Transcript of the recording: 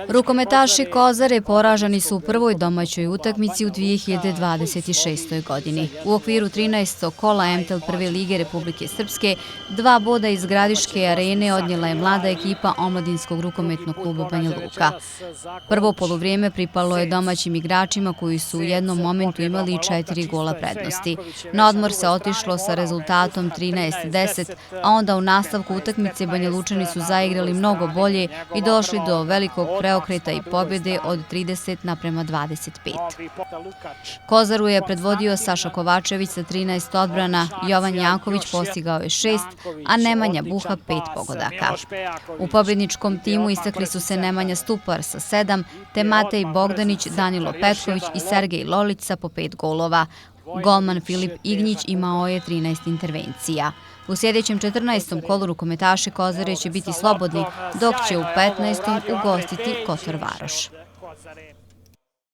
Rukometaši Kozare poraženi su u prvoj domaćoj utakmici u 2026. godini. U okviru 13. kola MTEL prve lige Republike Srpske 2 boda iz Gradiške arene odnijela je mlada ekipa Omladinskog rukometnog kluba Banja Luka. Prvo poluvrijeme pripalo je domaćim igračima koji su u jednom momentu imali 4 gola prednosti. Na odmor se otišlo sa rezultatom 13-10, a onda u nastavku utakmice Banja Lučani su zaigrali mnogo bolje i došli do velikog preokreta i pobjede od 30:25. Kozaru je predvodio Saša Kovačević sa 13 odbrana, Jovan Janković postigao je 6, a Nemanja Buha 5 pogodaka. U pobjedničkom timu istakli su se Nemanja Stupar sa 7, te Matej Bogdanić, Danilo Petković i Sergej Lolić sa po 5 golova. Golman Filip Ignjić imao je 13 intervencija. U sljedećem 14. kolu rukometaši Kozare će biti slobodni, dok će u 15. ugostiti Kotor Varoš.